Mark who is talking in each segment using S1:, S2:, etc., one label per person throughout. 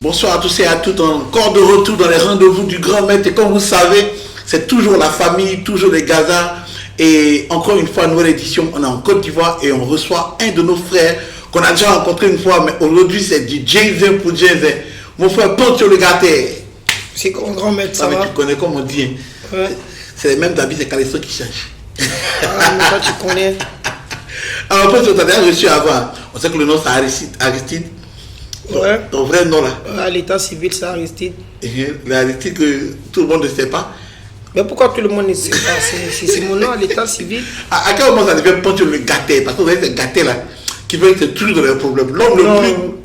S1: Bonsoir à tous et à toutes, encore de retour dans les rendez-vous du Grand Maître. Et comme vous savez, c'est toujours la famille, toujours les Gaza. Et encore une fois, nouvelle édition, on est en Côte d'Ivoire et on reçoit un de nos frères qu'on a déjà rencontré une fois, mais aujourd'hui c'est du Jason pour Jason. Mon frère Poncho le Gâté.
S2: C'est comme Grand Maître, ça va.
S1: Tu connais comme on dit.
S2: Ouais.
S1: C'est les mêmes habits, c'est Calesso qui changent.
S2: Ah, mais toi tu connais.
S1: Alors Poncho, tu as déjà reçu avant. On sait que le nom c'est Aristide.
S2: Ouais.
S1: Ton vrai nom là.
S2: À l'état civil, c'est Aristide.
S1: Aristide que tout le monde ne sait pas.
S2: Mais pourquoi tout le monde ne sait pas? C'est mon nom à l'état civil.
S1: À quel moment ça devient Poncho le Gâté? Parce que vous avez ce gâté là qui veut être toujours dans les problèmes. L'homme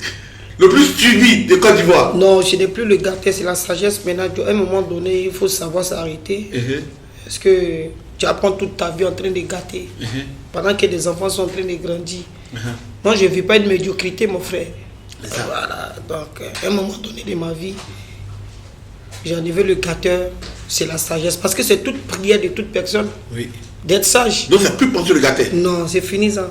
S1: le plus stupide de Côte d'Ivoire.
S2: Non, je n'ai plus le gâté, c'est la sagesse maintenant. À un moment donné, il faut savoir s'arrêter. Parce que tu apprends toute ta vie en train de gâter. Pendant que des enfants sont en train de grandir. Moi, je ne vis pas une médiocrité, mon frère. Voilà, donc à un moment donné de ma vie, j'ai enlevé le gâteur, c'est la sagesse. Parce que c'est toute prière de toute personne d'être sage.
S1: Donc c'est plus Poncho le Gâté.
S2: Non, c'est fini ça.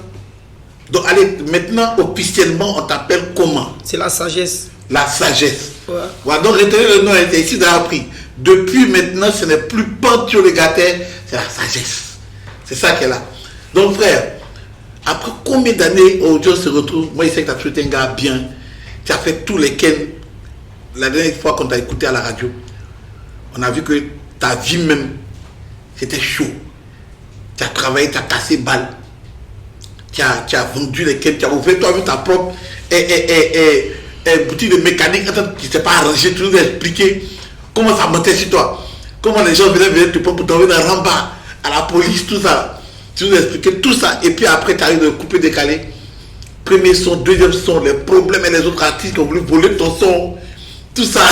S1: Donc allez, maintenant officiellement on t'appelle comment?
S2: C'est la sagesse.
S1: La sagesse.
S2: Ouais.
S1: Voilà, donc retenez le nom, ici dans appris. Depuis maintenant, ce n'est plus Poncho le Gâté, c'est la sagesse. C'est ça qu'elle a. Donc frère, après combien d'années aujourd'hui on se retrouve? Moi je sais que tu as toujours été un gars bien. Tu as fait tous les ken. La dernière fois qu'on t'a écouté à la radio, on a vu que ta vie même, c'était chaud. Tu as travaillé, tu as cassé balle. Tu as vendu les ken, tu as ouvert toi-même ta propre boutique de mécanique. Tu ne t'es pas arrangé, tu nous as expliqué comment ça montait sur toi. Comment les gens venaient te prendre pour t'envoyer dans Ramba, à la police, tout ça. Tu nous as expliqué tout ça. Et puis après, tu arrives de couper, décaler. Premier son, deuxième son, les problèmes et les autres artistes qui ont voulu voler ton son. Tout ça.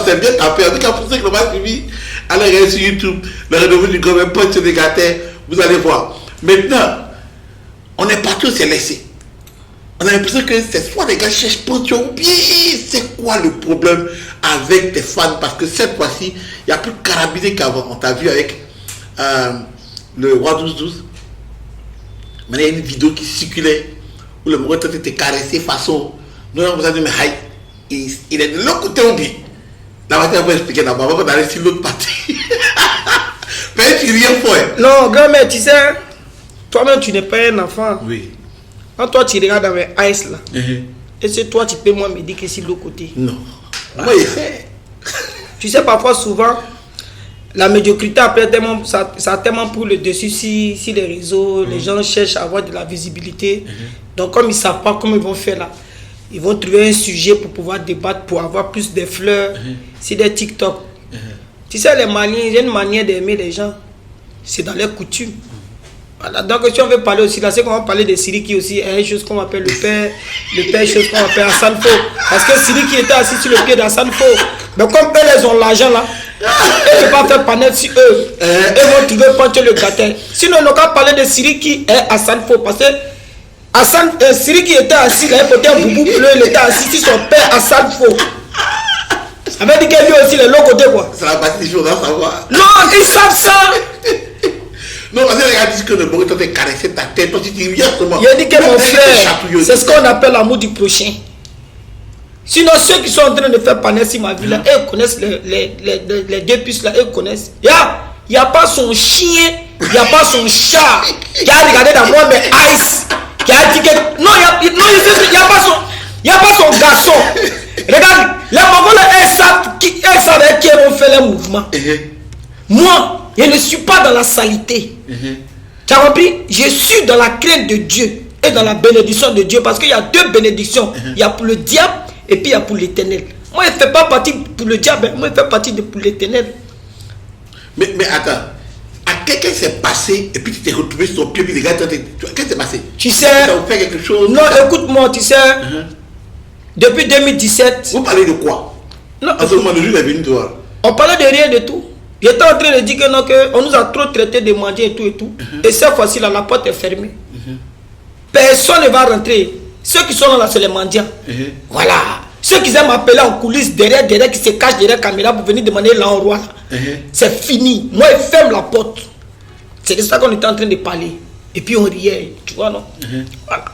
S1: C'est bien tapé. En tout cas, pour ceux qui l'ont pas suivi, allez regarder sur YouTube. Le rendez-vous du Grand Maître Poncho le Gâté. Vous allez voir. Maintenant, on est parti, on s'est laissé. On a l'impression que c'est soit les gars cherchent Poncho ou bien c'est quoi le problème avec tes fans? Parce que cette fois-ci, il n'y a plus de carabiné qu'avant. On t'a vu avec le Roi 12-12. Maintenant, il y a une vidéo qui circulait où le mot était caressé façon. Nous on vous a dit, mais il est de l'autre côté ou bien. La voiture va expliquer d'abord, on va aller sur l'autre partie. Mais tu rien fait.
S2: Non, grand mère, tu sais, toi-même tu n'es pas un enfant.
S1: Oui.
S2: Quand toi tu regardes dans mes eyes là, et c'est toi tu peux moi me dire que c'est de l'autre côté.
S1: Non.
S2: Moi, tu sais, parfois, souvent, la médiocrité après tellement, ça a tellement pris le dessus si les réseaux, les gens cherchent à avoir de la visibilité. Donc comme ils ne savent pas comment ils vont faire là, ils vont trouver un sujet pour pouvoir débattre, pour avoir plus de fleurs. C'est des TikTok. Tu sais, les Maliens, il y a une manière d'aimer les gens. C'est dans leurs coutumes. Voilà. Donc si on veut parler aussi, là, c'est qu'on va parler de Siri qui aussi est une chose qu'on appelle le père, chose qu'on appelle Hassan Fo. Parce que Siri qui était assis sur le pied d'Hassan Fo, mais comme eux, ils ont l'argent là, ils ne peuvent pas faire panel sur eux. Ils vont trouver Poncho le Gâté. Sinon, on n'a qu'à parler de Siri qui est Hassan Fo. Parce que Siri qui était assis là, il était un boubou bleu, il était assis sur son père Hassan Fo. Ça veut dire que lui aussi, il est l'autre côté quoi.
S1: C'est la partie des choses à savoir.
S2: Non, ils savent ça.
S1: Non, parce que les gars disent que le bon temps de caresser ta tête, toi tu dis rien seulement.
S2: Il a dit que mon frère, c'est ce qu'on appelle l'amour du prochain. Sinon, ceux qui sont en train de faire panel ma vie là, ils connaissent les deux puces là, ils connaissent. Il n'y a pas son chien, il n'y a pas son chat qui a regardé dans moi mes eyes, qui a dit que. Non, il n'y a pas son garçon. Regarde, les Mongols, ils savent qui vont faire les mouvements. Moi, je ne suis pas dans la saleté. Tu as compris? Je suis dans la crainte de Dieu et dans la bénédiction de Dieu. Parce qu'il y a deux bénédictions. Il y a pour le diable et puis il y a pour l'éternel. Moi, je ne fais pas partie pour le diable. Moi, je fais partie pour l'éternel.
S1: Mais attends. À quelqu'un s'est passé et puis tu t'es retrouvé sur ton pied. Puis les gars, qu'est-ce qui s'est passé?
S2: Tu sais.
S1: Tu as fait quelque chose?
S2: Non, écoute-moi, tu sais. Depuis 2017.
S1: Vous parlez de quoi?
S2: Non.
S1: À ce moment, le jour, il est venu te voir.
S2: On parlait de rien de tout. J'étais en train de dire que non, on nous a trop traité de mendiants et tout et tout. Et cette fois-ci, là, la porte est fermée. Personne ne va rentrer. Ceux qui sont là, c'est les mendiants. Voilà. Ceux qui aiment m'appeler en coulisses, derrière, qui se cachent derrière la caméra pour venir demander là au roi, c'est fini. Moi, ils ferment la porte. C'est de ça qu'on était en train de parler. Et puis on riait, tu vois, non? Voilà.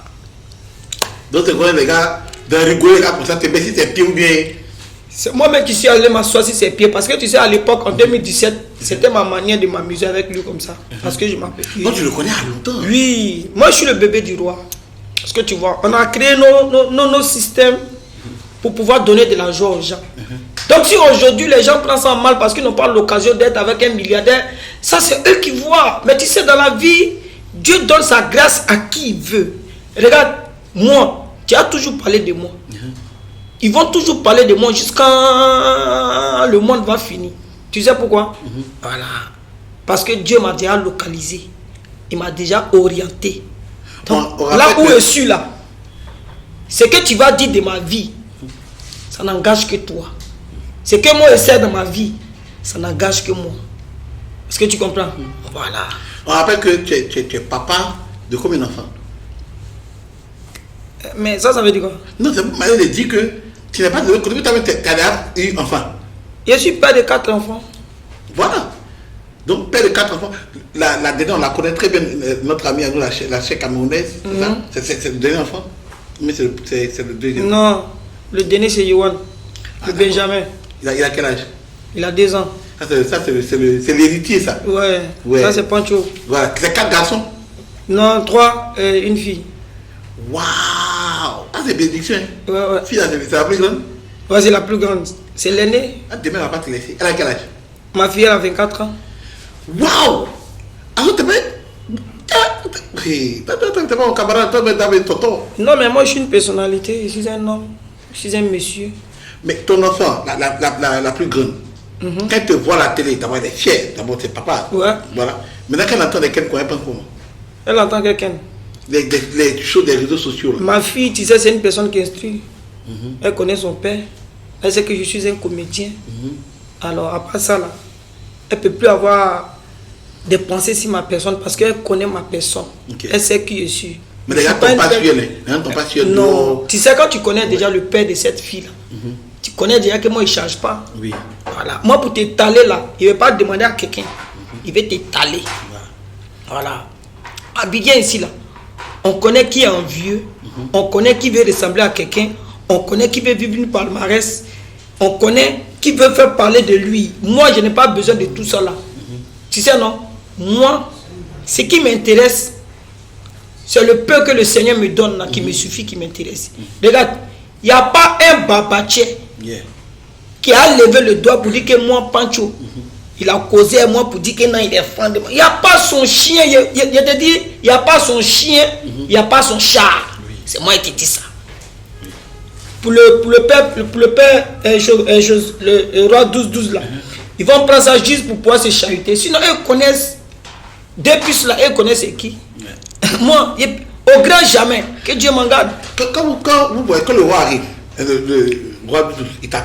S1: Donc, c'est quand les gars, de rigoler, comme ça, te baisser tes pieds ou bien.
S2: C'est moi-même qui suis allé m'asseoir sur ses pieds. Parce que tu sais, à l'époque, en 2017, c'était ma manière de m'amuser avec lui comme ça. Parce que je m'appelle.
S1: Donc, tu le connais à longtemps.
S2: Oui, moi, je suis le bébé du roi. Parce que tu vois, on a créé nos systèmes pour pouvoir donner de la joie aux gens. Donc, si aujourd'hui, les gens prennent ça mal parce qu'ils n'ont pas l'occasion d'être avec un milliardaire, ça, c'est eux qui voient. Mais tu sais, dans la vie, Dieu donne sa grâce à qui il veut. Regarde, moi, tu as toujours parlé de moi. Ils vont toujours parler de moi jusqu'à le monde va finir. Tu sais pourquoi? Voilà. Parce que Dieu m'a déjà localisé. Il m'a déjà orienté. Donc, là où je suis là, ce que tu vas dire de ma vie, ça n'engage que toi. Ce que moi je sais dans ma vie, ça n'engage que moi. Est-ce que tu comprends? Voilà.
S1: On rappelle que tu es papa de combien d'enfants?
S2: Mais ça veut dire quoi?
S1: Non, c'est pour m'aller dire que tu n'es pas de l'autre côté, tu as déjà eu un enfant.
S2: Je suis père de 4 enfants.
S1: Voilà. Donc, père de 4 enfants. La dernière, on la connaît très bien, notre amie à nous, la chèque camerounaise. C'est le dernier enfant? Mais c'est le deuxième.
S2: Non, le dernier c'est Yohan, le Benjamin.
S1: Il a quel âge?
S2: Il a 2 ans.
S1: Ça, c'est l'héritier, ça.
S2: Ouais. Ça, c'est Pancho.
S1: Voilà. C'est 4 garçons?
S2: Non, 3, une fille.
S1: Waouh! Ah, c'est bénédiction.
S2: Ouais.
S1: Fille, c'est la plus grande?
S2: Ouais, c'est la plus grande. C'est l'aînée.
S1: Ah, demain, elle va pas te laisser. Elle a quel âge?
S2: Ma fille, elle a 24 ans.
S1: Waouh! Alors, t'es pas un camarade, toi, mais tonton.
S2: Non, mais moi, je suis une personnalité. Je suis un homme. Je suis un monsieur.
S1: Mais ton enfant, la plus grande, quand elle te voit à la télé, d'abord, elle est fière. D'abord, c'est papa.
S2: Ouais.
S1: Voilà. Maintenant, quand elle entend quelqu'un, elle pense comment?
S2: Elle entend quelqu'un.
S1: Les choses des réseaux sociaux. Là.
S2: Ma fille, tu sais, c'est une personne qui instruit. Elle connaît son père. Elle sait que je suis un comédien. Alors, à part ça, là, elle ne peut plus avoir des pensées sur ma personne parce qu'elle connaît ma personne. Elle sait qui je suis.
S1: Mais les gars ne t'ont pas su.
S2: Non. Tu sais, quand tu connais déjà le père de cette fille-là, tu connais déjà que moi, il ne change pas.
S1: Oui.
S2: Voilà. Moi, pour t'étaler là, il ne veut pas demander à quelqu'un. Il veut t'étaler. Voilà. Abidjan ici, là, on connaît qui est envieux. On connaît qui veut ressembler à quelqu'un. On connaît qui veut vivre une palmarès. On connaît qui veut faire parler de lui. Moi, je n'ai pas besoin de tout ça là. Tu sais, non? Moi, ce qui m'intéresse, c'est le peu que le Seigneur me donne là, qui me suffit, qui m'intéresse. Regarde, il n'y a pas un babaché qui a levé le doigt pour dire que moi, Pancho, il a causé à moi pour dire que non, il est fan de moi. Il n'y a pas son chien, il te dit, il n'y a pas son chien, il n'y a pas son chat. C'est moi qui dis ça. Pour le père, le roi 12-12 là, ils vont prendre ça juste pour pouvoir se chahuter. Sinon, eux connaissent, depuis cela, eux connaissent qui. Moi, au grand jamais, que Dieu m'en garde.
S1: Quand vous voyez, quand le roi arrive, le roi 12, il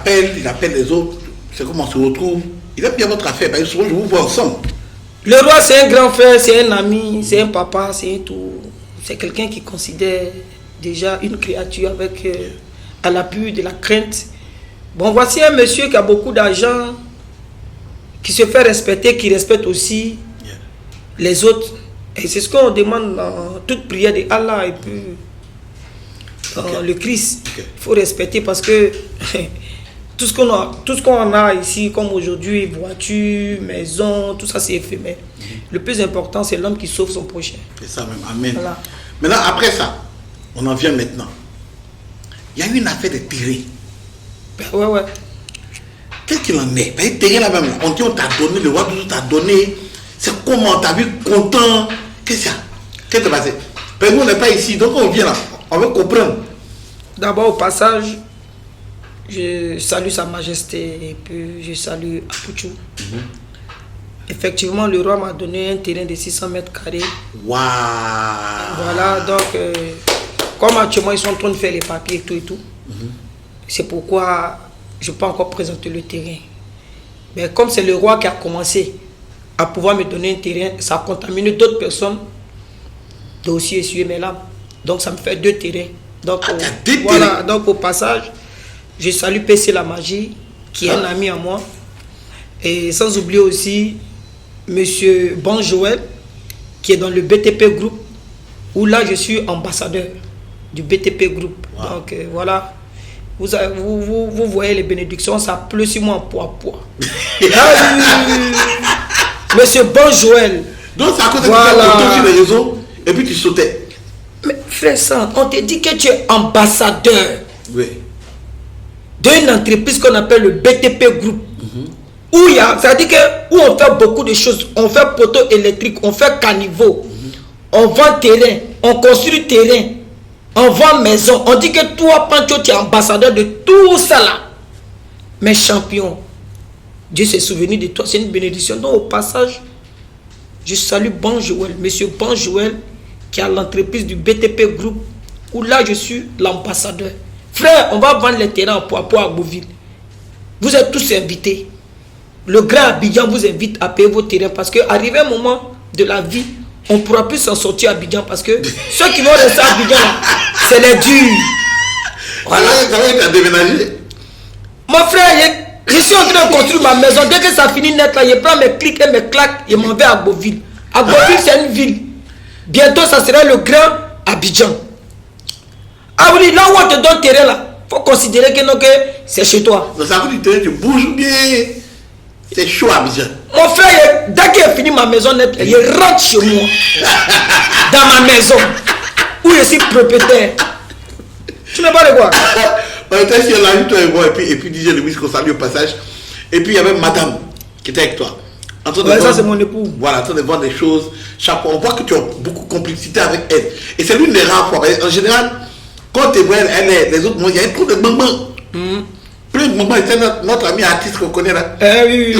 S1: appelle les autres, c'est comment on se retrouve. Il aime bien votre affaire, parce que souvent je vous vois ensemble.
S2: Le roi, c'est un grand frère, c'est un ami, c'est un papa, c'est tout. C'est quelqu'un qui considère déjà une créature avec à l'appui de la crainte. Bon, voici un monsieur qui a beaucoup d'argent, qui se fait respecter, qui respecte aussi les autres. Et c'est ce qu'on demande dans toute prière de Allah et puis le Christ. Il faut respecter parce que tout ce qu'on a ici, comme aujourd'hui, voiture, maison, tout ça c'est éphémère. Le plus important, c'est l'homme qui sauve son prochain.
S1: C'est ça même, amen.
S2: Voilà.
S1: Maintenant, après ça, on en vient maintenant. Il y a eu une affaire de terrain.
S2: Ouais.
S1: Qu'est-ce qu'il en est? Les terrain là-même, on dit on t'a donné, le roi t'a donné. C'est comment? T'as vu content? Qu'est-ce qui s'est passé? Parce que nous, on n'est pas ici, donc on vient là. On veut comprendre.
S2: D'abord, au passage, je salue Sa Majesté et puis je salue Apuchou. Effectivement, le roi m'a donné un terrain de 600 mètres carrés.
S1: Waouh!
S2: Voilà, donc, comme actuellement ils sont en train de faire les papiers et tout, c'est pourquoi je ne peux pas encore présenter le terrain. Mais comme c'est le roi qui a commencé à pouvoir me donner un terrain, ça a contaminé d'autres personnes de aussi essuyer mes larmes. Donc ça me fait 2 terrains. Donc,
S1: deux
S2: voilà,
S1: terrains.
S2: donc au passage, Je salue PC La Magie, qui est un ami à moi. Et sans oublier aussi Monsieur Bon Joël, qui est dans le BTP Group, où là je suis ambassadeur du BTP Group. Wow. Donc voilà, vous voyez les bénédictions, ça pleut sur moi en poids. Monsieur Bon Joël.
S1: Donc c'est à cause de ça sur les réseaux et puis tu sautais.
S2: Mais frère ça, on te dit que tu es ambassadeur d'une entreprise qu'on appelle le BTP Group. Où il y a, c'est-à-dire que où on fait beaucoup de choses, on fait poteau électrique, on fait caniveau, on vend terrain, on construit terrain, on vend maison. On dit que toi, Pancho, tu es ambassadeur de tout ça là. Mais champion, Dieu s'est souvenu de toi, c'est une bénédiction. Donc au passage, je salue Bon Joël, monsieur Bon Joël, qui a l'entreprise du BTP Group, où là je suis l'ambassadeur. Frère, on va vendre les terrains en Poipo à Beauville. Vous êtes tous invités. Le grand Abidjan vous invite à payer vos terrains parce qu'arrivé un moment de la vie, on ne pourra plus s'en sortir à Abidjan parce que ceux qui vont rester à Abidjan, c'est les durs.
S1: Voilà. Tu as déménagé.
S2: Mon frère, je suis en train de construire ma maison. Dès que ça finit net là, je prends mes clics et mes claques et m'en vais à Beauville. À Beauville, c'est une ville. Bientôt, ça sera le grand Abidjan. Ah oui, là où on te donne terrain là, il faut considérer que, non, que c'est chez toi.
S1: Donc ça veut dire que tu bouges bien. C'est chaud à Abidjan.
S2: Mon frère, dès qu'il a fini ma maison nette, il rentre chez moi. Dans ma maison. Où je suis propriétaire. Tu n'as pas de quoi.
S1: Tu es là, toi et moi, et puis DJ Louis qu'on salue au passage. Et puis il y avait madame qui était avec toi.
S2: Ça c'est mon époux.
S1: Voilà, en train de voir des choses. Chaque fois, on voit que tu as beaucoup de complicité avec elle. Et c'est l'une des rares fois. En général, quand tu es elle, les autres, il y a un trou de bambin. Plein de moments, c'est notre ami artiste qu'on connaît là.
S2: Oui.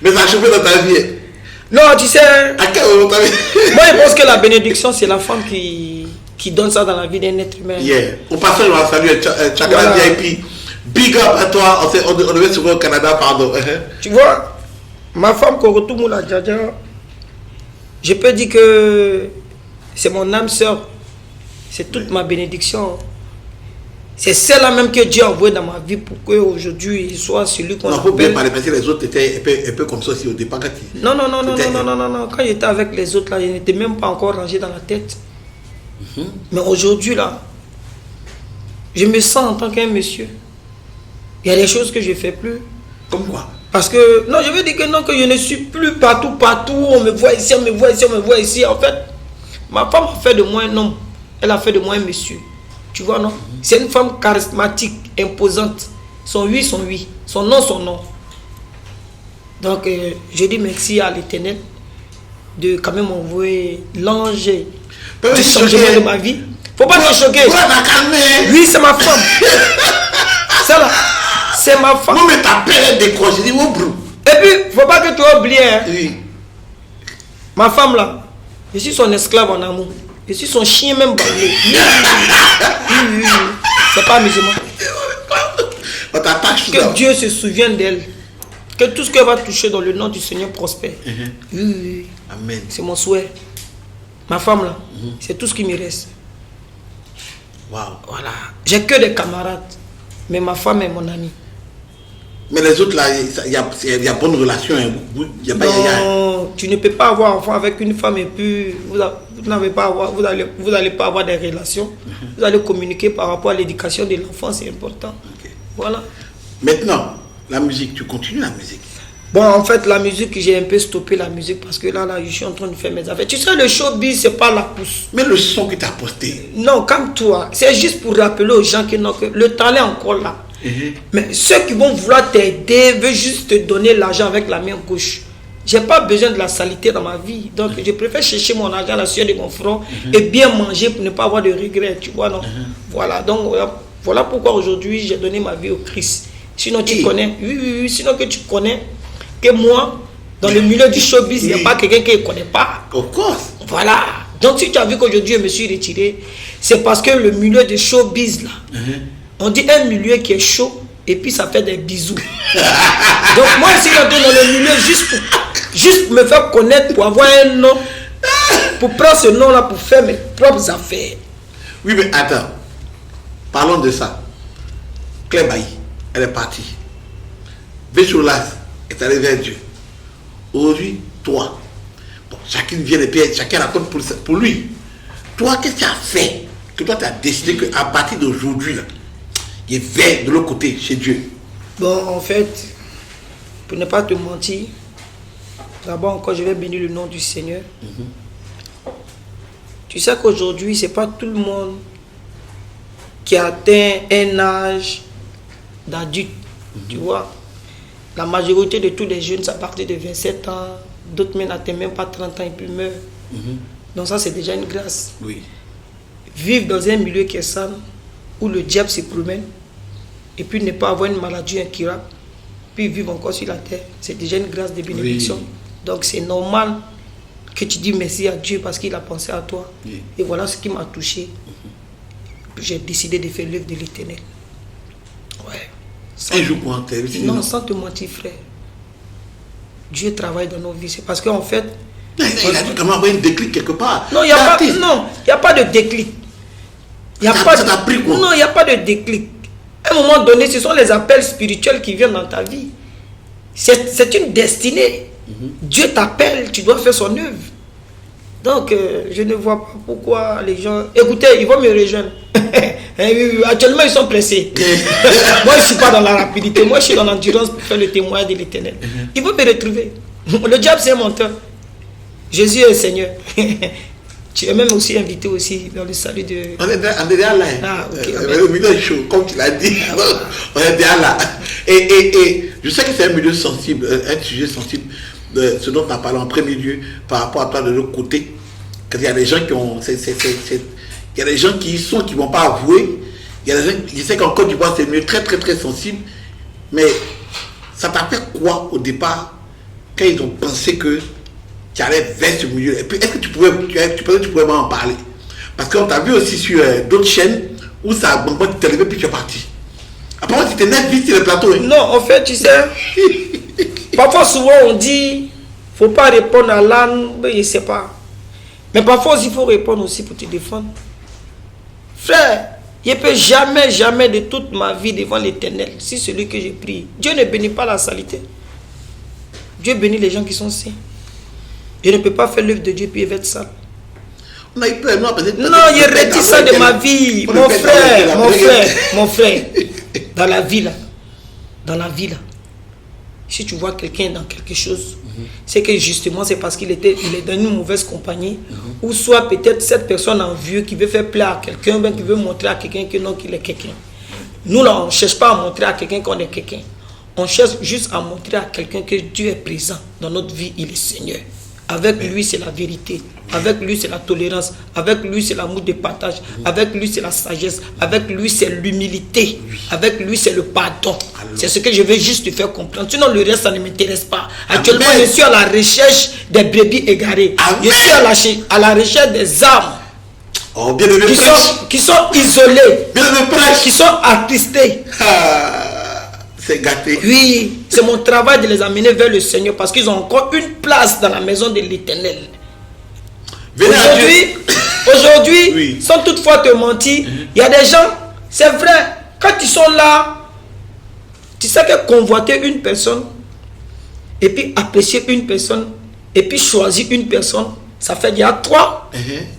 S1: Mais ça a chauffé dans ta vie.
S2: Non, tu sais.
S1: À quel moment t'as vu?
S2: Moi, je pense que la bénédiction, c'est la femme qui donne ça dans la vie d'un être humain.
S1: Au passage, on va saluer Chakra VIP. Big up à toi. On devait se voir au Canada, pardon.
S2: Tu vois, ma femme, Korotou Moula Djadja, je peux dire que c'est mon âme sœur. C'est toute ma bénédiction. C'est celle-là même que Dieu a envoyée dans ma vie pour qu'aujourd'hui il soit celui qu'on appelle.
S1: Il faut bien parler parce que les autres étaient un peu comme ça aussi au départ.
S2: Non. Quand j'étais avec les autres là, je n'étais même pas encore rangé dans la tête. Mais aujourd'hui là, je me sens en tant qu'un monsieur. Il y a des choses que je ne fais plus.
S1: Comme quoi?
S2: Parce que, non, je veux dire que non, que je ne suis plus partout. On me voit ici, on me voit ici. En fait, ma femme a fait de moi un homme. Elle a fait de moi un monsieur. Tu vois, non? C'est une femme charismatique, imposante. Son oui, son oui. Son non, son non. Donc, je dis merci à l'Éternel de quand même envoyer l'ange du changement de ma vie. Faut pas te choquer. Oui, c'est ma femme. Ça là, c'est ma femme.
S1: Non, mais ta père décroche. Je dis, oh, bro.
S2: Et puis, faut pas que tu oublies. Hein.
S1: Oui.
S2: Ma femme là, je suis son esclave en amour. Je suis son chien même balé. Oui. C'est pas musulman. Que Dieu se souvienne d'elle. Que tout ce qu'elle va toucher dans le nom du Seigneur prospère. Oui.
S1: Amen.
S2: C'est mon souhait. Ma femme là, c'est tout ce qui me reste.
S1: Wow.
S2: Voilà. J'ai que des camarades. Mais ma femme est mon amie.
S1: Mais les autres là, il y a bonne relation.
S2: Non, tu ne peux pas avoir enfant avec une femme et puis vous n'allez pas avoir des relations. Vous allez communiquer par rapport à l'éducation de l'enfant, c'est important.
S1: Okay.
S2: Voilà.
S1: Maintenant, la musique, tu continues la musique?
S2: Bon, en fait, la musique, j'ai un peu stoppé la musique parce que là, je suis en train de faire mes affaires. Tu sais, le showbiz, c'est pas la pousse.
S1: Mais le son que tu as posté.
S2: Non, comme toi, c'est juste pour rappeler aux gens que, non, que le talent est encore là. Mais ceux qui vont vouloir t'aider veulent juste te donner l'argent avec la main gauche. J'ai pas besoin de la saleté dans ma vie. Donc, je préfère chercher mon argent à la sueur de mon front et bien manger pour ne pas avoir de regrets. Tu vois, non? Voilà. Donc, voilà pourquoi aujourd'hui, j'ai donné ma vie au Christ. Sinon, tu connais. Oui. Sinon, que tu connais que moi, dans le milieu du showbiz, il n'y a pas quelqu'un qui ne connaît pas.
S1: Of course.
S2: Voilà. Donc, si tu as vu qu'aujourd'hui, je me suis retiré, c'est parce que le milieu du showbiz, là, on dit un milieu qui est chaud et puis ça fait des bisous. Donc, moi, je suis rentré dans le milieu juste pour me faire connaître, pour avoir un nom pour prendre ce nom-là pour faire mes propres affaires.
S1: Oui, mais attends. Parlons de ça. Claire Bailly, elle est partie. Vécholas est allé vers Dieu. Aujourd'hui, toi, bon, chacun vient et puis chacun raconte pour lui. Toi, qu'est-ce que tu as fait que toi, tu as décidé qu'à partir d'aujourd'hui, là, il est de l'autre côté, chez Dieu?
S2: Bon, en fait, pour ne pas te mentir, d'abord encore, je vais bénir le nom du Seigneur. Tu sais qu'aujourd'hui, ce n'est pas tout le monde qui atteint un âge d'adulte. Tu vois, la majorité de tous les jeunes, c'est à partir de 27 ans. D'autres même n'atteignent même pas 30 ans et puis meurent. Donc ça, c'est déjà une grâce.
S1: Oui.
S2: Vivre dans un milieu qui est sale, où le diable se promène, et puis ne pas avoir une maladie incurable, puis vivre encore sur la terre, c'est déjà une grâce de bénédiction. Oui. Donc c'est normal que tu dis merci à Dieu parce qu'il a pensé à toi. Oui. Et voilà ce qui m'a touché. J'ai décidé de faire l'œuvre de l'Éternel. Ouais.
S1: Un jour pour en
S2: non, sans te mentir, frère. Dieu travaille dans nos vies. C'est parce qu'en fait...
S1: Il a dû quand même avoir un déclic quelque part.
S2: Non, il n'y a pas de déclic. Non, il n'y a pas de déclic. À un moment donné, ce sont les appels spirituels qui viennent dans ta vie. C'est une destinée. Dieu t'appelle, tu dois faire son œuvre. Donc, je ne vois pas pourquoi les gens... Écoutez, ils vont me rejoindre. Actuellement, ils sont pressés. Moi, je ne suis pas dans la rapidité. Moi, je suis dans l'endurance pour faire le témoignage de l'Éternel. Ils vont me retrouver. Le diable, c'est un menteur. Jésus est le Seigneur. Tu es même aussi invité aussi dans le salut de...
S1: On est déjà là.
S2: Ah, ok.
S1: Le milieu est chaud, comme tu l'as dit. On est déjà là. Et je sais que c'est un milieu sensible, un sujet sensible, ce dont on a parlé en premier lieu, par rapport à toi de l'autre côté. Quand il y a des gens qui ont... Il y a des gens qui y sont, qui ne vont pas avouer. Il y a des gens qui savent qu'en Côte d'Ivoire, c'est un milieu très, très, très sensible. Mais ça t'a fait quoi au départ, quand ils ont pensé que tu allais vers ce milieu? Et puis, est-ce que tu pouvais m'en parler? Parce qu'on t'a vu aussi sur d'autres chaînes où ça a tu t'es levé puis tu es parti. Après, tu t'es net vite sur le plateau. Hein?
S2: Non, en fait, tu sais, parfois, souvent, on dit, faut pas répondre à l'âne, mais je ne sais pas. Mais parfois aussi, il faut répondre aussi pour te défendre. Frère, je ne peux jamais, jamais de toute ma vie devant l'Éternel, si celui que j'ai pris. Dieu ne bénit pas la saleté. Dieu bénit les gens qui sont saints. Je ne peux pas faire l'œuvre de Dieu puis être sale.
S1: Non,
S2: je retire ça de ma vie. Mon frère. Dans la vie là. Si tu vois quelqu'un dans quelque chose, c'est que justement c'est parce il est dans une mauvaise compagnie, ou soit peut-être cette personne envieuse qui veut faire plaisir à quelqu'un, qui veut montrer à quelqu'un que non, qu'il est quelqu'un. Nous là, on ne cherche pas à montrer à quelqu'un qu'on est quelqu'un. On cherche juste à montrer à quelqu'un que Dieu est présent dans notre vie, il est Seigneur. Avec lui, c'est la vérité. Avec lui, c'est la tolérance. Avec lui, c'est l'amour de partage. Avec lui, c'est la sagesse. Avec lui, c'est l'humilité. Avec lui, c'est le pardon. C'est ce que je veux juste te faire comprendre. Sinon, le reste, ça ne m'intéresse pas. Actuellement, je suis à la recherche des brebis égarées. Je suis à la recherche des âmes qui sont isolées, qui sont attristés.
S1: C'est gâté.
S2: Oui, c'est mon travail de les amener vers le Seigneur parce qu'ils ont encore une place dans la maison de l'Éternel. Aujourd'hui, oui. Sans toutefois te mentir, il y a des gens, c'est vrai, quand ils sont là, tu sais que convoiter une personne, et puis apprécier une personne, et puis choisir une personne, ça fait qu'il y a trois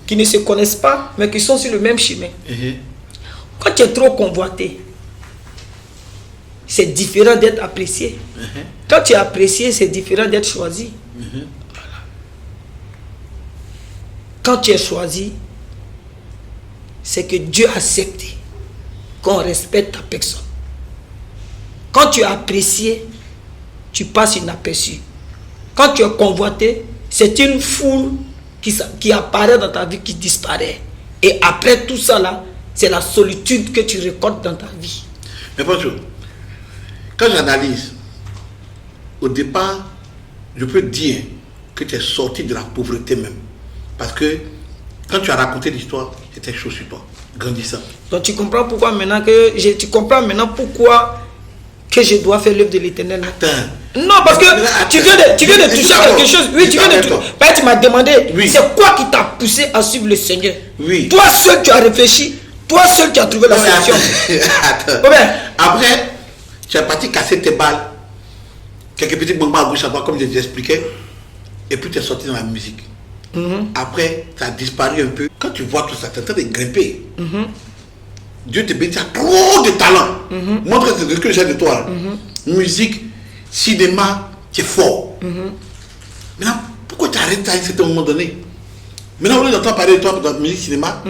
S2: qui ne se connaissent pas, mais qui sont sur le même chemin. Quand tu es trop convoité, c'est différent d'être apprécié. Quand tu es apprécié, c'est différent d'être choisi. Voilà. Quand tu es choisi, c'est que Dieu accepte qu'on respecte ta personne. Quand tu es apprécié, tu passes inaperçu. Quand tu es convoité, c'est une foule qui apparaît dans ta vie, qui disparaît. Et après tout ça là, c'est la solitude que tu récoltes dans ta vie.
S1: Mais bonjour. Quand j'analyse, au départ, je peux dire que tu es sorti de la pauvreté même. Parce que quand tu as raconté l'histoire, c'était chaud sur toi, grandissant.
S2: Donc tu comprends pourquoi maintenant que je dois faire l'œuvre de l'Éternel.
S1: Attends.
S2: Non, parce que tu viens de toucher quelque chose. Oui, tu viens de toucher. Tu m'as demandé, c'est quoi qui t'a poussé à suivre le Seigneur?
S1: Oui.
S2: Toi seul, tu as réfléchi. Toi seul, tu as trouvé la solution.
S1: Attends. Après, tu es parti casser tes balles. Quelques petits moments à gauche à droite, comme je t'expliquais. Et puis tu es sorti dans la musique. Après, ça a disparu un peu. Quand tu vois tout ça, tu es en train de grimper. Dieu te bénit, tu as trop de talent. Montre ce que j'ai de toi. Musique, cinéma, tu es fort. Maintenant, pourquoi tu arrêtes ça à un certain moment donné? Maintenant, au lieu d'entendre parler de toi dans la musique, cinéma,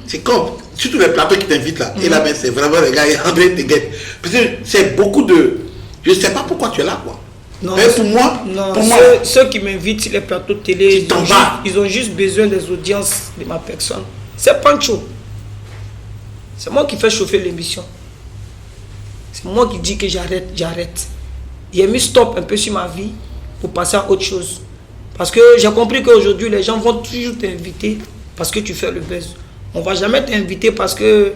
S1: c'est comme, surtout les plateaux qui t'invitent là. Et là, ben, c'est vraiment les gars, André te guette. Parce que c'est beaucoup de. Je ne sais pas pourquoi tu es là, quoi.
S2: Non,
S1: mais pour moi,
S2: ceux qui m'invitent sur les plateaux de télé, ils ont juste besoin des audiences de ma personne. C'est Pancho. C'est moi qui fais chauffer l'émission. C'est moi qui dis que j'arrête. J'ai mis stop un peu sur ma vie pour passer à autre chose. Parce que j'ai compris qu'aujourd'hui, les gens vont toujours t'inviter parce que tu fais le buzz. On ne va jamais t'inviter parce que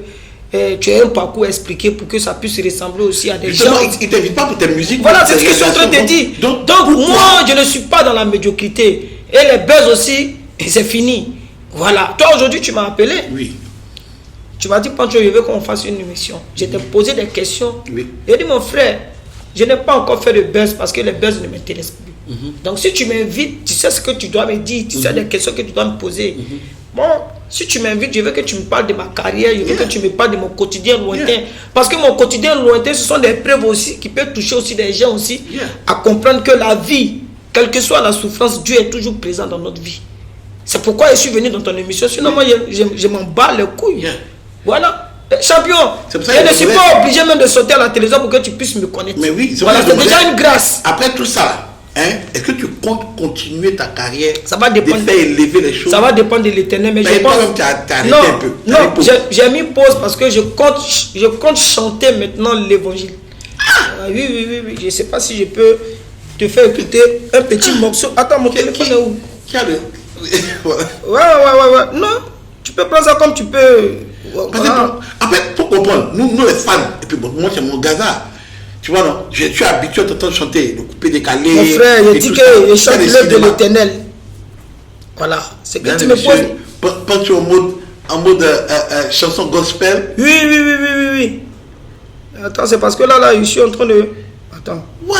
S2: tu as un parcours expliqué pour que ça puisse ressembler aussi à des gens.
S1: Ils ne t'invitent pas pour tes musiques.
S2: Voilà, c'est ce que je suis en train de te dire. Donc moi, je ne suis pas dans la médiocrité. Et les buzz aussi, c'est fini. Voilà. Toi, aujourd'hui, tu m'as appelé.
S1: Oui.
S2: Tu m'as dit, Pancho, je veux qu'on fasse une émission. Je t'ai posé des questions.
S1: Oui.
S2: J'ai dit, mon frère, je n'ai pas encore fait de buzz parce que les buzz ne m'intéressent plus. Donc, si tu m'invites, tu sais ce que tu dois me dire, tu sais des questions que tu dois me poser. Bon, si tu m'invites, je veux que tu me parles de ma carrière, je veux que tu me parles de mon quotidien lointain. Parce que mon quotidien lointain, ce sont des preuves aussi qui peuvent toucher aussi des gens aussi à comprendre que la vie, quelle que soit la souffrance, Dieu est toujours présent dans notre vie. C'est pourquoi je suis venu dans ton émission. Sinon, moi, je m'en bats les couilles. Voilà. Champion, je ne suis pas obligé même de sauter à la télévision pour que tu puisses me connaître.
S1: Mais oui,
S2: voilà, c'est déjà une grâce.
S1: Après tout ça, est-ce que tu comptes continuer ta carrière?
S2: Ça va dépendre.
S1: De faire élever les choses.
S2: Ça va dépendre de l'Éternel. Mais je pense.
S1: Tu as arrêté
S2: non,
S1: un peu.
S2: Non, j'ai mis pause parce que je compte chanter maintenant l'évangile. Oui. Je ne sais pas si je peux te faire écouter un petit morceau. Attends, mon téléphone est où?
S1: Qui a le.
S2: Ouais. Non, tu peux prendre ça comme tu peux.
S1: Voilà. Après, pour comprendre, nous les fans, et puis bon, moi c'est mon gaza. Tu vois, non, je suis habitué à t'entendre chanter, le coupé décalé.
S2: Mon frère, je dis que je chante l'œuvre de l'Éternel. Voilà, c'est que tu me poses.
S1: Penses-tu en mode chanson gospel?
S2: Oui. Attends, c'est parce que là, je suis en train de. Attends.
S1: What?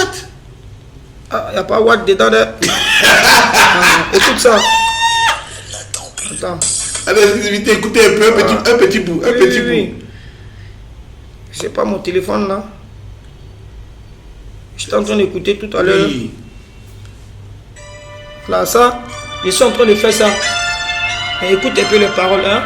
S2: Ah, il n'y a pas what dedans. Écoute ça. Attends.
S1: Allez, écoutez un peu, un petit bout.
S2: Oui. C'est pas mon téléphone là. J'étais en train d'écouter tout à l'heure.
S1: Oui.
S2: Là, ça, je suis en train de faire ça. Et écoute un peu les paroles, hein.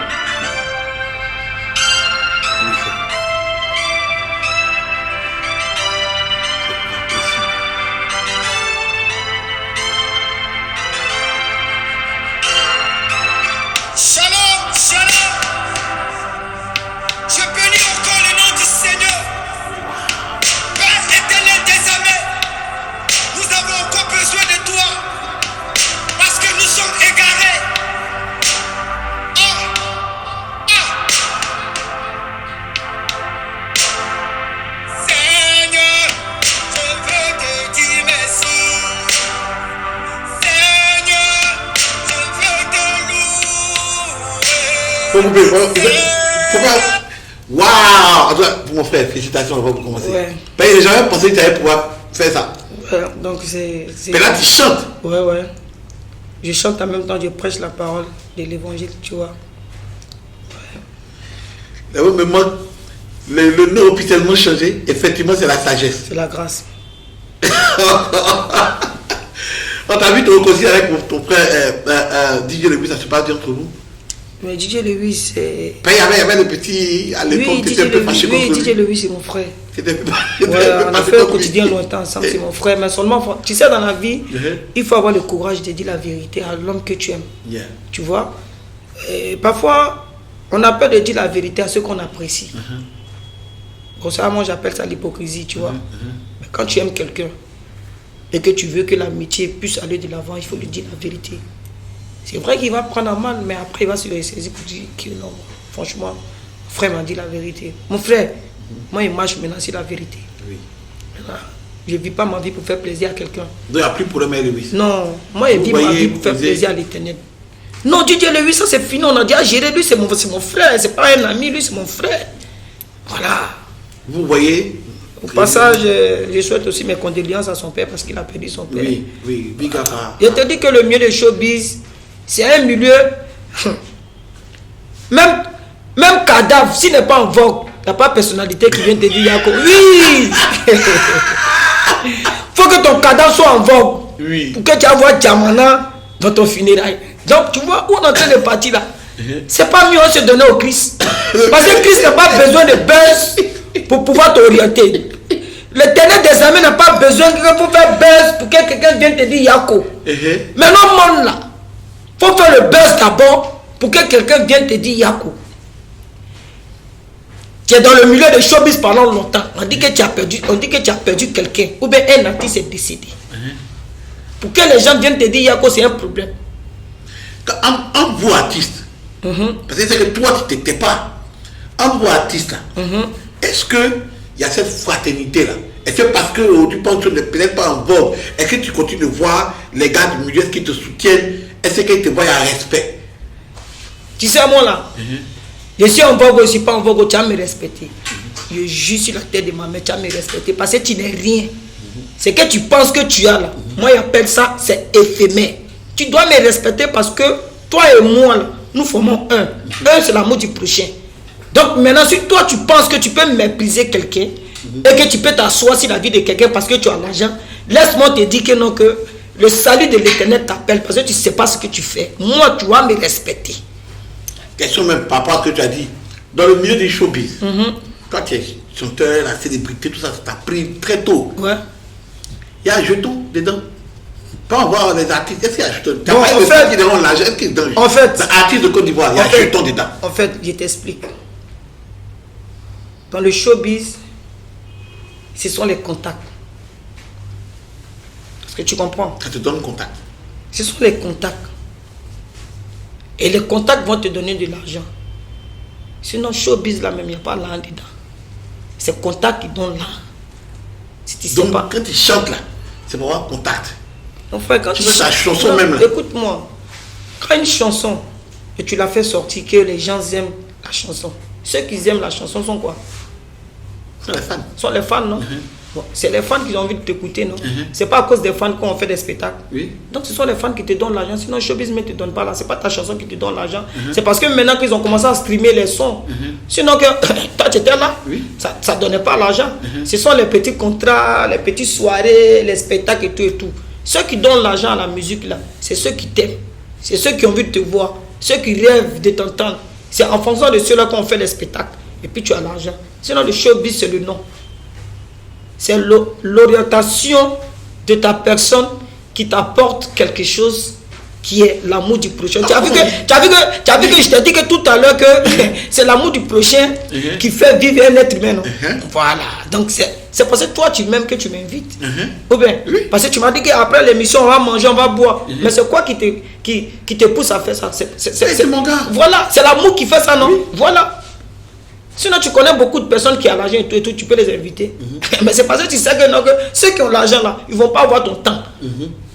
S1: Waouh! Mon frère, félicitations, on va commencer. Ouais. J'ai jamais pensé que tu allais pouvoir faire ça.
S2: Donc c'est.
S1: Mais là, tu chantes.
S2: Ouais. Je chante en même temps, je prêche la parole de l'évangile, tu vois.
S1: Ouais. Mais moi, le nom officiellement changé, effectivement, c'est la sagesse.
S2: C'est la grâce.
S1: On t'a vu te reconcilier avec ton frère DJ Lewis, ça se passe bien entre vous?
S2: Mais DJ Lewis, c'est.
S1: Il y avait le petit à l'époque qui était un peu fâché contre lui.
S2: Oui, DJ Lewis, c'est mon frère.
S1: On
S2: a fait un quotidien longtemps ensemble, c'est mon frère. Mais seulement, tu sais, dans la vie, il faut avoir le courage de dire la vérité à l'homme que tu aimes. Tu vois? Et parfois, on a peur de dire la vérité à ceux qu'on apprécie. Pour ça, moi, j'appelle ça l'hypocrisie, tu vois? Mais quand tu aimes quelqu'un et que tu veux que l'amitié puisse aller de l'avant, il faut lui dire la vérité. C'est vrai qu'il va prendre en mal, mais après il va se ressaisir pour dire que non, franchement, mon frère m'a dit la vérité. Mon frère, moi il marche maintenant sur la vérité. Oui. Je ne vis pas ma vie pour faire plaisir à quelqu'un.
S1: Donc, il n'y a plus pour le maire Lewis.
S2: Non, moi, je vis ma vie pour faire plaisir à l'Éternel. Non, Dieu Lewis, ça c'est fini. On a déjà géré. Lui, c'est mon frère. C'est pas un ami, lui, c'est mon frère. Voilà.
S1: Vous voyez.
S2: Au passage, je souhaite aussi mes condoléances à son père parce qu'il a perdu son père.
S1: Oui, big up.
S2: Je te dis que le milieu de showbiz, c'est un milieu. Même cadavre, s'il n'est pas en vogue, il n'y a pas de personnalité qui vient te dire Yako. Oui. Faut que ton cadavre soit en vogue.
S1: Oui. Pour
S2: que tu envoies Djamana dans ton funérail. Donc tu vois où on est en train de partir là. C'est pas mieux de se donner au Christ. Parce que Christ n'a pas besoin de buzz pour pouvoir t'orienter. L'Éternel des armées n'a pas besoin de faire buzz pour que quelqu'un vienne te dire Yako. Mais non, monde là, faut faire le buzz d'abord pour que quelqu'un vienne te dire Yako. Tu es dans le milieu de showbiz pendant longtemps. On dit que tu as perdu quelqu'un. Ou bien un artiste est décédé. Pour que les gens viennent te dire Yako, c'est un problème.
S1: En vous artiste, parce que c'est que toi tu t'étais pas. En vous artiste, est-ce que il y a cette fraternité là? Est-ce que parce que tu penses que tu n'es peut-être pas en vogue, est-ce que tu continues de voir les gars du milieu qui te soutiennent? Est-ce qu'ils te voient à respect?
S2: Tu sais moi là, je suis en vogue, je ne suis pas en vogue, tu as me respecté. Je jure sur la tête de ma mère, tu as me respecté parce que tu n'es rien. C'est que tu penses que tu as là. Moi j'appelle ça, c'est éphémère. Tu dois me respecter parce que toi et moi là, nous formons un. Un c'est l'amour du prochain. Donc maintenant si toi tu penses que tu peux mépriser quelqu'un et que tu peux t'asseoir sur la vie de quelqu'un parce que tu as l'argent, laisse-moi te dire que non, que le salut de l'Éternel t'appelle parce que tu ne sais pas ce que tu fais. Moi tu dois me respecter. Question
S1: même par rapport à ce que tu as dit. Dans le milieu des showbiz, quand tu es chanteur, la célébrité, tout ça, ça t'a pris très tôt.
S2: Ouais.
S1: Il y a un jeton dedans. Pas voir les artistes. Est-ce qu'il y a un jeton?
S2: Bon,
S1: en fait, l'artiste de Côte d'Ivoire, il y a un jeton dedans.
S2: En fait, je t'explique. Dans le showbiz, ce sont les contacts. Est-ce que tu comprends?
S1: Ça te donne contact.
S2: Ce sont les contacts. Et les contacts vont te donner de l'argent. Sinon, showbiz là même, il n'y a pas l'argent dedans. C'est contact qui donne l'argent. Si tu sais
S1: donc,
S2: pas.
S1: quand tu chantes là, c'est pour avoir contact.
S2: Enfin, quand
S1: tu fais ta chanson même là.
S2: Écoute-moi. Quand une chanson, et tu la fais sortir, que les gens aiment la chanson. Ceux qui aiment la chanson sont quoi?
S1: Sont les fans.
S2: Sont les fans, non? Bon, c'est les fans qui ont envie de t'écouter, non? C'est pas à cause des fans qu'on fait des spectacles.
S1: Oui.
S2: Donc ce sont les fans qui te donnent l'argent. Sinon, showbiz ne te donne pas là. C'est pas ta chanson qui te donne l'argent. C'est parce que maintenant qu'ils ont commencé à streamer les sons. Sinon, que toi tu étais là, ça ne donnait pas l'argent. Ce sont les petits contrats, les petites soirées, les spectacles et tout et tout. Ceux qui donnent l'argent à la musique là, c'est ceux qui t'aiment. C'est ceux qui ont envie de te voir. Ceux qui rêvent de t'entendre. C'est en fonction de ceux-là qu'on fait les spectacles. Et puis tu as l'argent. Sinon, le showbiz, c'est le nom. C'est l'orientation de ta personne qui t'apporte quelque chose qui est l'amour du prochain. Tu as vu que je t'ai dit que tout à l'heure que c'est l'amour du prochain qui fait vivre un être humain. Voilà. Donc c'est parce que toi tu m'aimes que tu m'invites. Ou bien, parce que tu m'as dit qu'après l'émission on va manger, on va boire. Mais c'est quoi qui te pousse à faire ça?
S1: C'est mon gars.
S2: Voilà, c'est l'amour qui fait ça, non? Voilà. Sinon, tu connais beaucoup de personnes qui ont l'argent et tout, tu peux les inviter. Mais c'est parce que tu sais que, non, que ceux qui ont l'argent là, ils ne vont pas avoir ton temps.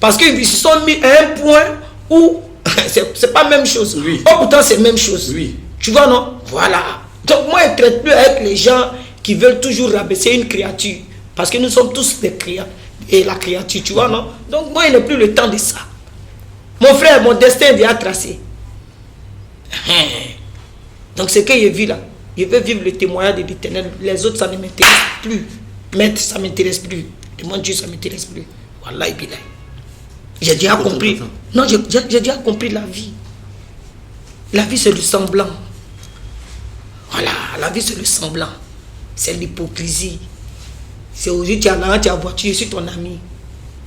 S2: Parce qu'ils se sont mis à un point où c'est pas la même chose. Oh, pourtant, c'est la même chose. Tu vois, non? Voilà. Donc, moi, je ne traite plus avec les gens qui veulent toujours rabaisser une créature. Parce que nous sommes tous des créatures. Et la créature, tu vois, non? Donc, moi, je n'ai plus le temps de ça. Mon frère, mon destin est déjà tracé. Donc, ce que je vis là, je veux vivre le témoignage de l'Éternel. Les autres, ça ne m'intéresse plus. Maître, ça ne m'intéresse plus. Demande Dieu, ça ne m'intéresse plus. Wallah, billah. J'ai déjà compris. Non, j'ai déjà compris la vie. La vie, c'est le semblant. Voilà, la vie, c'est le semblant. C'est l'hypocrisie. C'est aujourd'hui, tu as l'argent, tu as la voiture, je suis ton ami.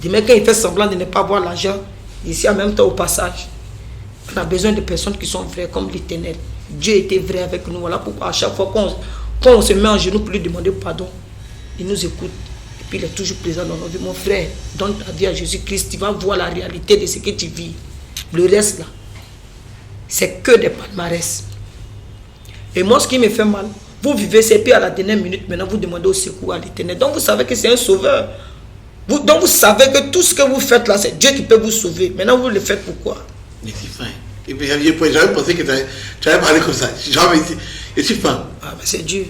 S2: Demain, quand il fait semblant de ne pas avoir l'argent, ici, en même temps, au passage, on a besoin de personnes qui sont vraies comme l'Éternel. Dieu était vrai avec nous. Voilà pourquoi à chaque fois qu'on se met en genoux pour lui demander pardon, il nous écoute. Et puis il est toujours présent dans nos vies. Mon frère, donne ta vie à Jésus-Christ. Tu vas voir la réalité de ce que tu vis. Le reste là, c'est que des palmarès. Et moi, ce qui me fait mal, Vous vivez, c'est puis à la dernière minute, maintenant vous demandez au secours à l'Éternel. Donc vous savez que c'est un sauveur. Donc vous savez que tout ce que vous faites là, c'est Dieu qui peut vous sauver. Maintenant vous le faites pourquoi?
S1: Mais c'est fin. Et puis j'avais pensé que tu avais parlé comme ça. Jamais dit. Et tu fin.
S2: Ah, mais c'est Dieu.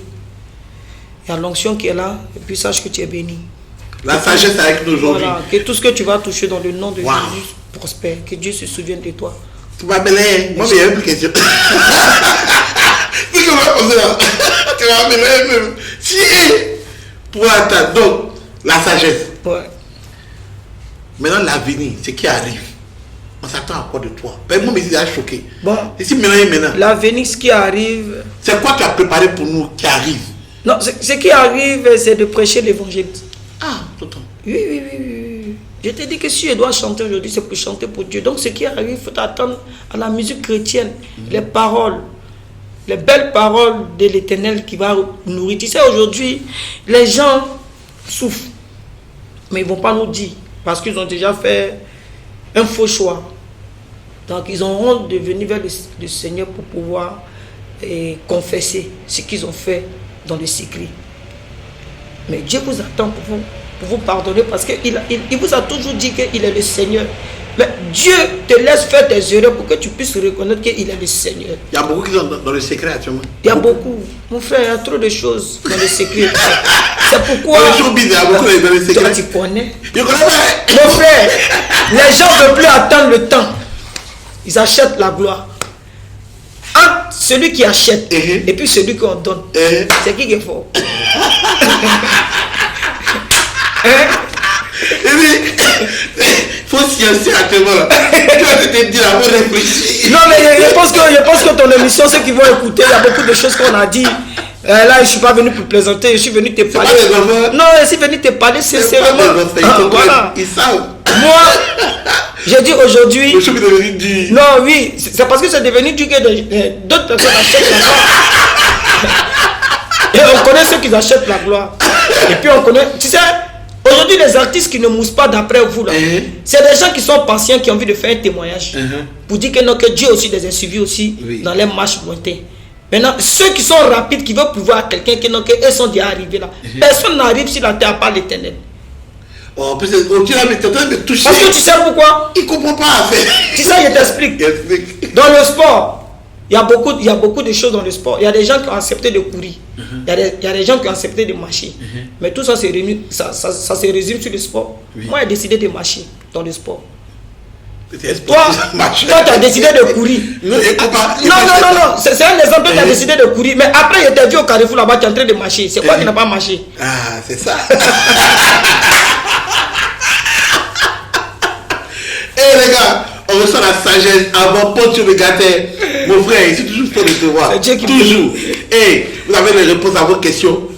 S2: Il y a l'onction qui est là, et puis sache que tu es béni.
S1: La sagesse avec nous aujourd'hui.
S2: Voilà, que tout ce que tu vas toucher dans le nom de Jésus prospère. Que Dieu se souvienne de toi.
S1: Tu m'as mêlé. Moi, il y a une question. Tu m'as mêlé même. Si. Pour attendre. Donc, la sagesse.
S2: Ouais.
S1: Maintenant, l'avenir, ce qui arrive. On s'attend à quoi de toi? Ben, moi, mais il a choqué.
S2: Bon.
S1: Et si maintenant.
S2: L'avenir, ce qui arrive.
S1: C'est quoi tu as préparé pour nous qui arrive?
S2: Non, ce qui arrive, c'est de prêcher l'évangile.
S1: Ah, tout le temps.
S2: Oui. Je te dis que si je dois chanter aujourd'hui, c'est pour chanter pour Dieu. Donc ce qui arrive, il faut attendre à la musique chrétienne, les paroles, les belles paroles de l'Éternel qui va nous nourrir. Tu sais, aujourd'hui, les gens souffrent, mais ils ne vont pas nous dire, parce qu'ils ont déjà fait un faux choix. Donc ils auront de venir vers le Seigneur pour pouvoir confesser ce qu'ils ont fait dans le secret. Mais Dieu vous attend pour vous pardonner parce qu'il vous a toujours dit qu'il est le Seigneur. Mais Dieu te laisse faire tes erreurs pour que tu puisses reconnaître qu'il est le Seigneur.
S1: Il y a beaucoup qui sont dans le secret actuellement.
S2: Il y a beaucoup. Mon frère, il y a trop de choses dans le secret. C'est pourquoi...
S1: Dans le showbiz, il y a beaucoup dans le secret.
S2: Toi, tu connais.
S1: Je connais pas.
S2: Mon frère, les gens ne veulent plus attendre le temps. Ils achètent la gloire. Entre celui qui achète et puis celui qu'on donne, c'est qui est fort?
S1: Il faut sciencer actuellement là. Tu vas te dire la bonne réfléchir.
S2: Non mais je pense que ton émission, ceux qui vont écouter, il y a beaucoup de choses qu'on a dit. Là, je ne suis pas venu pour plaisanter, je suis venu te parler. Non, je suis venu te parler sincèrement. Voilà.
S1: Ils savent.
S2: Moi, j'ai dit aujourd'hui.
S1: Je suis devenu dur.
S2: Non, oui, c'est parce que c'est devenu dur que d'autres personnes achètent la gloire. Et on connaît ceux qui achètent la gloire. Et puis on connaît. Tu sais, aujourd'hui, les artistes qui ne moussent pas d'après vous, là, c'est des gens qui sont patients, qui ont envie de faire un témoignage. Pour dire que, non, que Dieu aussi les a suivis aussi dans les marches lointaines. Maintenant, ceux qui sont rapides, qui veulent pouvoir à quelqu'un qui eux sont déjà arrivés là. Personne n'arrive sur la terre à part l'Éternel.
S1: Oh, parce que tu as me toucher.
S2: Parce que tu sais pourquoi?
S1: Il ne comprend pas à faire.
S2: Tu sais, je t'explique. Dans le sport, il y a beaucoup de choses dans le sport. Il y a des gens qui ont accepté de courir. Il y a des gens qui ont accepté de marcher. Mais tout ça, ça se résume sur le sport. Moi, j'ai décidé de marcher dans le sport. Toi, tu as décidé de courir. Non. C'est un exemple, tu as décidé de courir. Mais après, je t'ai vu au Carrefour là-bas, tu es en train de marcher. C'est quoi qui n'a pas marché?
S1: Ah, c'est ça. Eh les gars, on ressent la sagesse avant Pontius le Gâté. Mon frère, c'est toujours pour le devoir. Toujours. Et vous avez les réponses à vos questions.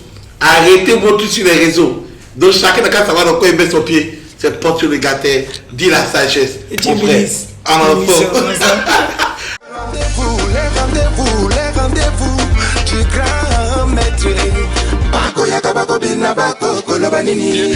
S1: Arrêtez vos trucs sur les réseaux. Donc chacun n'a qu'à savoir dans quoi il met son pied. C'est Pontius le Gâté. Dis la sagesse. Mon frère. En enfant.
S3: Les rendez-vous du grand maître. Bako ya kabako bina bako kolobanini.